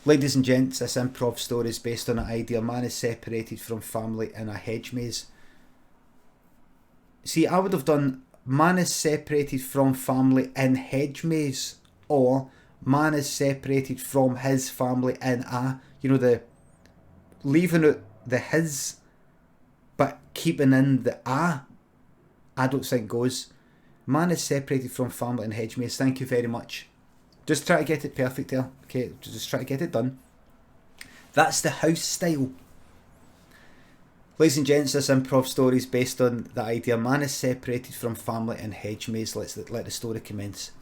Ladies and gents, this improv story is based on an idea. A man is separated from family in a hedge maze. See, I would have done man is separated from family in hedge maze, or man is separated from his family in a, the leaving out the his but keeping in the a. I don't think goes. Man is separated from family in hedge maze. Thank you very much. Just try to get it perfect there. Okay, just try to get it done. That's the house style. Ladies and gents, this improv story is based on the idea man is separated from family in hedge maze. Let the story commence.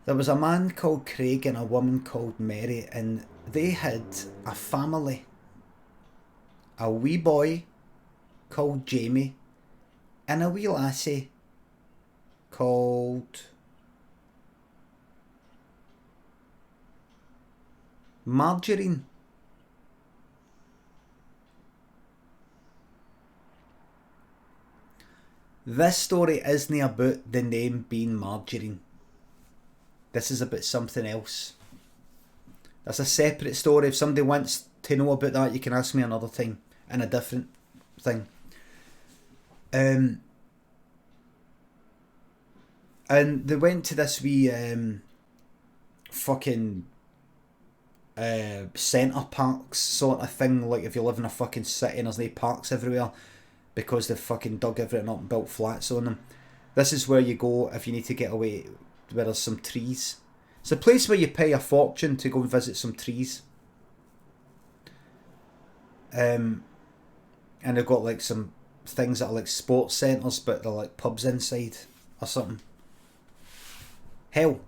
There was a man called Craig and a woman called Mary, and they had a family. A wee boy called Jamie and a wee lassie called Margarine. This story isn't about the name being Margarine. This is about something else. That's a separate story. If somebody wants to know about that, you can ask me another time in a different thing. And they went to this wee fucking centre parks sort of thing, like if you live in a fucking city and there's no parks everywhere because they've fucking dug everything up and built flats on them. This is where you go if you need to get away where there's some trees. It's a place where you pay a fortune to go and visit some trees. And they've got like some things that are like sports centres, but they're like pubs inside or something. Hell.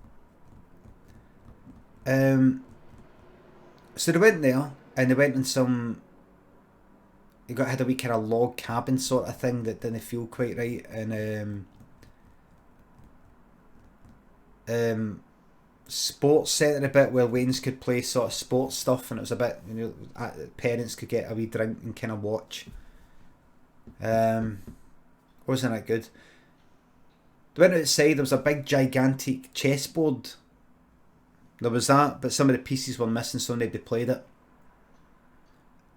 So they went there and they went in some. Had a wee kind of log cabin sort of thing that didn't feel quite right, and sports centre a bit where Wayne's could play sort of sports stuff, and it was a bit, parents could get a wee drink and kind of watch. Wasn't that good? They went outside. There was a big gigantic chessboard. There was that, but some of the pieces were missing, so nobody played it.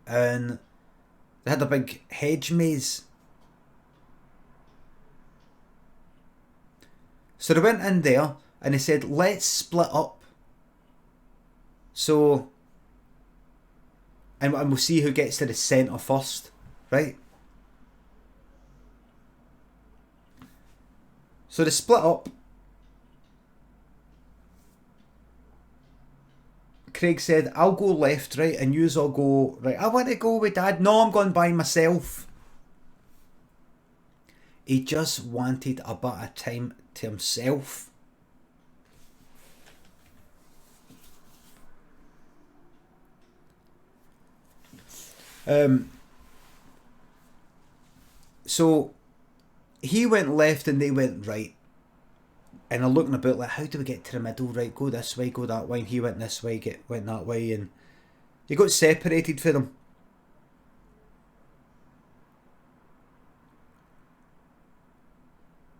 And they had a big hedge maze. So they went in there and they said, let's split up. So, and we'll see who gets to the centre first, right? So they split up. Craig said, I'll go left, right, and yous all go right. I want to go with Dad. No, I'm going by myself. He just wanted a bit of time to himself. So he went left and they went right. And they're looking about like, how do we get to the middle? Right, go this way, go that way. And he went this way, went that way. And he got separated for them.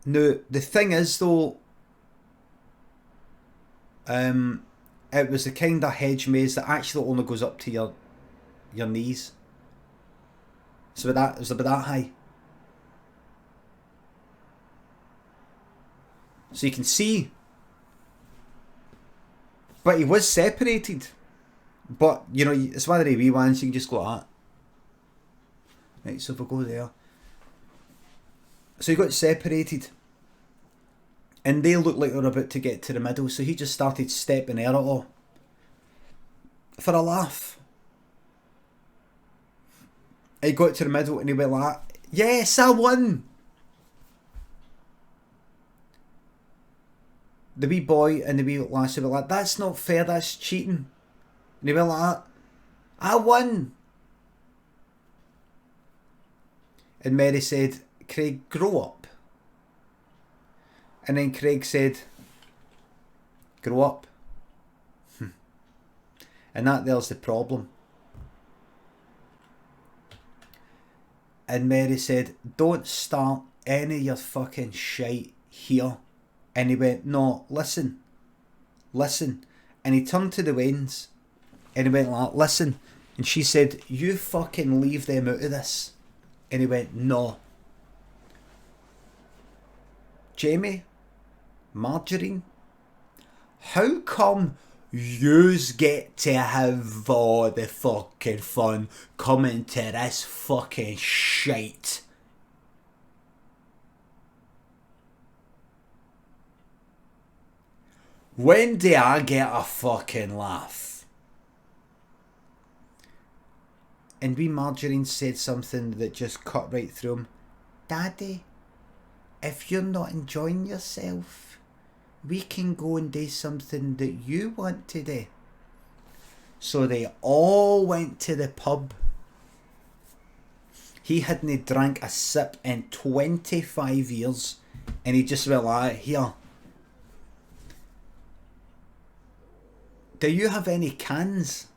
Now, the thing is though, it was the kind of hedge maze that actually only goes up to your knees. So it was about that high. So you can see. But he was separated. But, it's one of the wee ones, you can just go like that. Right, so if we go there. So he got separated. And they looked like they were about to get to the middle, so he just started stepping there at all. For a laugh. He got to the middle and he went like, yes, I won! The wee boy and the wee lassie were like, that's not fair, that's cheating. And he went like, I won. And Mary said, Craig, grow up. And then Craig said, grow up. And there's the problem. And Mary said, don't start any of your fucking shite here. And he went, no, listen. And he turned to the Waynes and he went like, listen. And she said, you fucking leave them out of this. And he went, no. Jamie, Margarine, how come yous get to have all the fucking fun coming to this fucking shite? When do I get a fucking laugh? And wee Margarine said something that just cut right through him. Daddy, if you're not enjoying yourself, we can go and do something that you want to do. So they all went to the pub. He hadn't drank a sip in 25 years. And he just went like, here. Do you have any cans?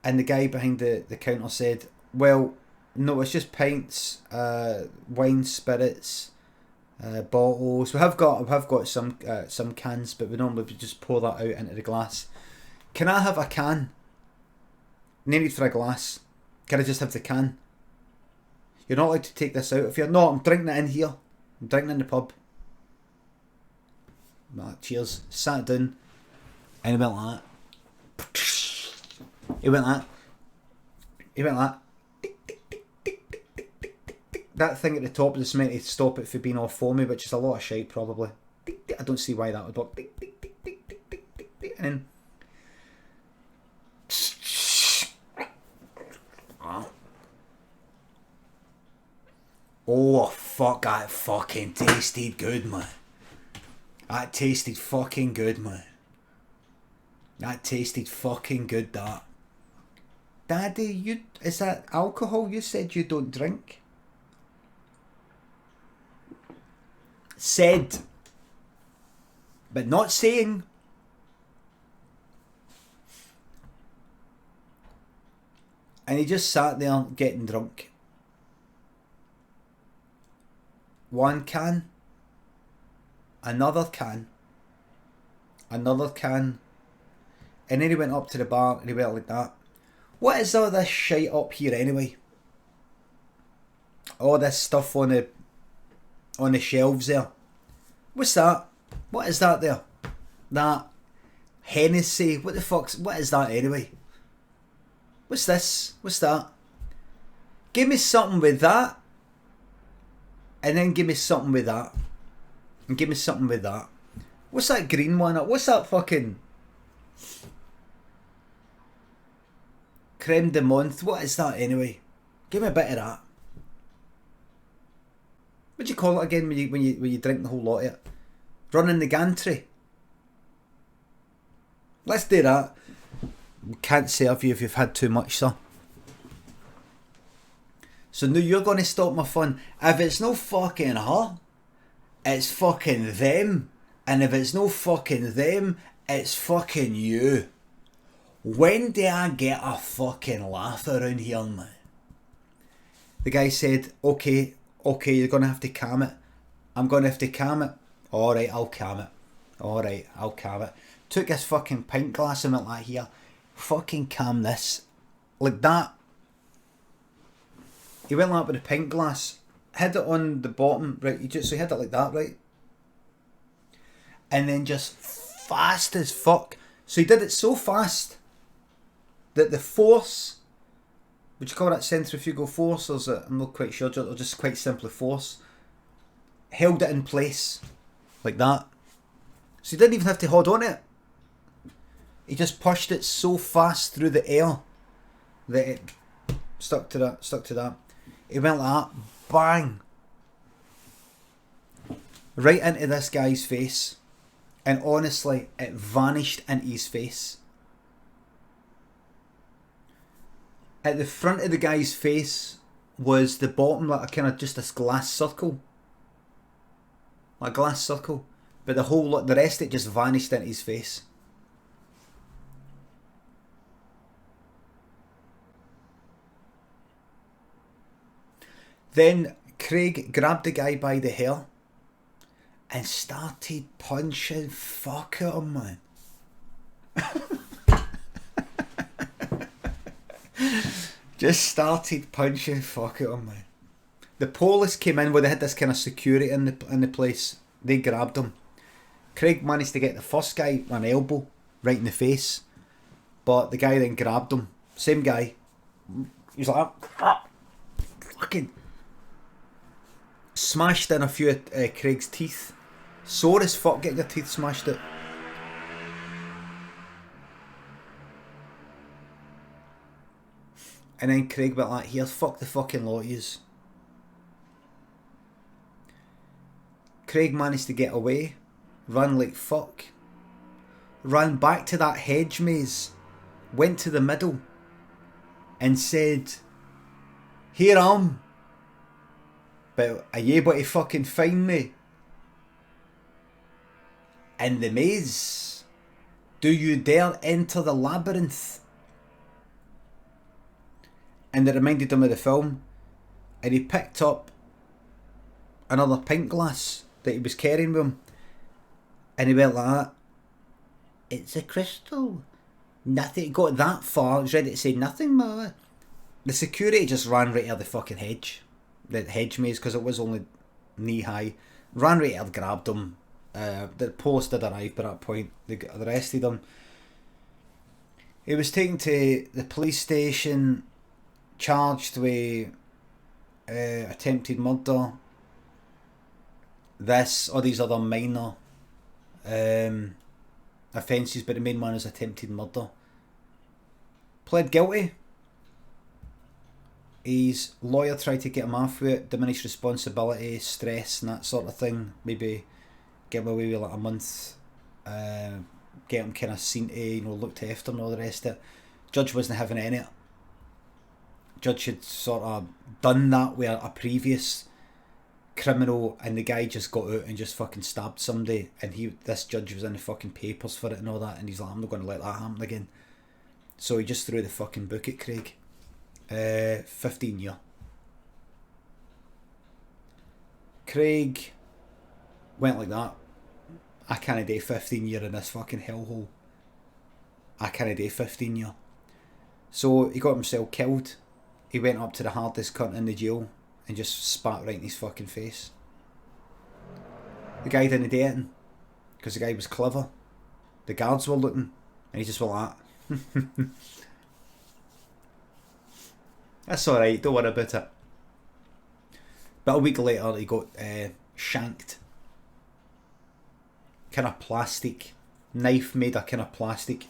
And the guy behind the counter said, well, no, it's just pints, wine, spirits, bottles. We have got some cans, but we normally just pour that out into the glass. Can I have a can? No need for a glass. Can I just have the can? You're not allowed to take this out of here. No, I'm drinking it in here. I'm drinking in the pub. Cheers. Sat down. And he went like that. He went like that. He went like that. That thing at the top is meant to stop it from being all foamy, which is a lot of shite probably. I don't see why that would work. And then oh fuck, that fucking tasted good, man. That tasted fucking good, man. That tasted fucking good, that. Daddy, is that alcohol? You said you don't drink. Said, but not saying. And he just sat there getting drunk. One can, another can, another can, and then he went up to the bar and he went like that. What is all this shite up here anyway? All this stuff on the shelves there. What's that? What is that there? That Hennessy. What is that anyway? What's this? What's that? Give me something with that. And then give me something with that. And give me something with that. What's that green one? What's that fucking creme de menthe? What is that anyway? Give me a bit of that. What do you call it again when you drink the whole lot of it? Running the gantry. Let's do that. We can't serve you if you've had too much, sir. So now you're going to stop my fun. If it's no fucking her, it's fucking them. And if it's no fucking them, it's fucking you. When do I get a fucking laugh around here, man? The guy said, okay, you're going to have to calm it. I'm going to have to calm it. Alright, I'll calm it. Alright, I'll calm it. Took his fucking pint glass and went like, here, fucking calm this. Like that. He went like with the pint glass, hid it on the bottom, right? So he had it like that, right? And then just fast as fuck. So he did it so fast that the force, would you call that centrifugal force, or is it, I'm not quite sure, or just quite simply force, held it in place like that. So he didn't even have to hold on to it. He just pushed it so fast through the air that it stuck to that. He went like that, bang, right into this guy's face. And honestly, it vanished into his face. At the front of the guy's face was the bottom, like a kind of just this glass circle. Like a glass circle. But the rest of it just vanished into his face. Then Craig grabbed the guy by the hair and started punching fuck out of him, man. Just started punching fuck out of him, man. The police came in, where they had this kind of security in the place. They grabbed him. Craig managed to get the first guy an elbow right in the face, but the guy then grabbed him. Same guy. He was like, fucking smashed in a few of Craig's teeth. Sore as fuck getting your teeth smashed out. And then Craig went like, here, fuck the fucking lot of yous. Craig managed to get away, run like fuck, ran back to that hedge maze, went to the middle, and said, here I am, but are you able to fucking find me? In the maze, do you dare enter the labyrinth? And it reminded him of the film, and he picked up another pint glass that he was carrying with him, and he went like that. It's a crystal. Nothing. Got that far. He was ready to say nothing, man. The security just ran right out of the fucking hedge, the hedge maze, because it was only knee high. Ran right out, grabbed him. The police did arrive by that point. They arrested him. He was taken to the police station, charged with attempted murder. This or these other minor offences, but the main one is attempted murder. Pled guilty. His lawyer tried to get him off with it, diminished responsibility, stress and that sort of thing. Maybe get him away with like a month, get him kind of seen to, looked after and all the rest of it. Judge wasn't having any of it. Judge had sort of done that with a previous criminal, and the guy just got out and just fucking stabbed somebody, and this judge was in the fucking papers for it and all that, and he's like, I'm not going to let that happen again. So he just threw the fucking book at Craig. 15 year. Craig went like that. I can't do 15 year in this fucking hellhole. I can't do 15 year. So he got himself killed. He went up to the hardest cunt in the jail and just spat right in his fucking face. The guy didn't do anything, because the guy was clever. The guards were looking, and he just went like that. That's alright, don't worry about it. But a week later he got shanked. Kind of plastic. Knife made of kind of plastic.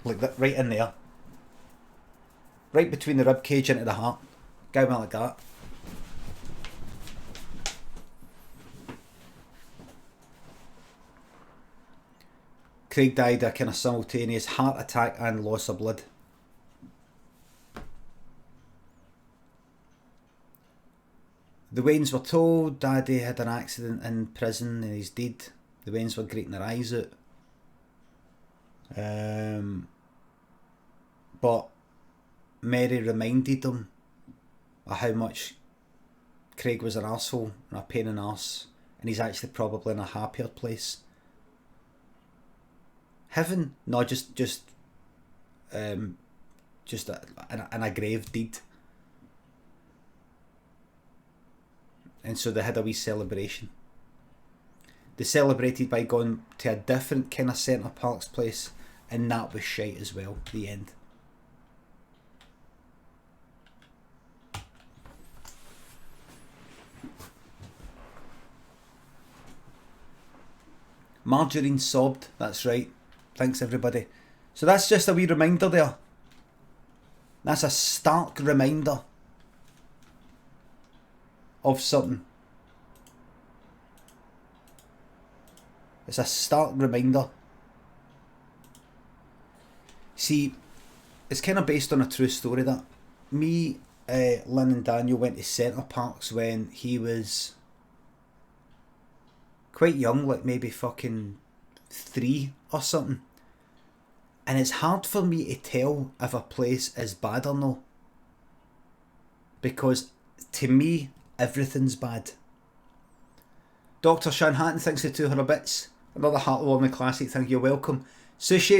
Like that, right in there. Right between the rib cage into the heart. Guy went like that. Craig died a kind of simultaneous heart attack and loss of blood. The Waynes were told Daddy had an accident in prison and he's dead. The Waynes were grating their eyes out. But Mary reminded them of how much Craig was an arsehole and a pain in the arse, and he's actually probably in a happier place. Heaven? No, just in a grave deed. And so they had a wee celebration. They celebrated by going to a different kind of Centre Parks place, and that was shite as well. The end. Margarine sobbed, that's right. Thanks everybody. So that's just a wee reminder there. That's a stark reminder of something. It's a stark reminder. See, it's kind of based on a true story that me, Lynn and Daniel went to Centre Parks when he was quite young, like maybe fucking 3 or something. And it's hard for me to tell if a place is bad or no. Because to me, everything's bad. Dr. Shan Hatton thinks the 200 bits. Another heartwarming classic, thank you, welcome. Sushi.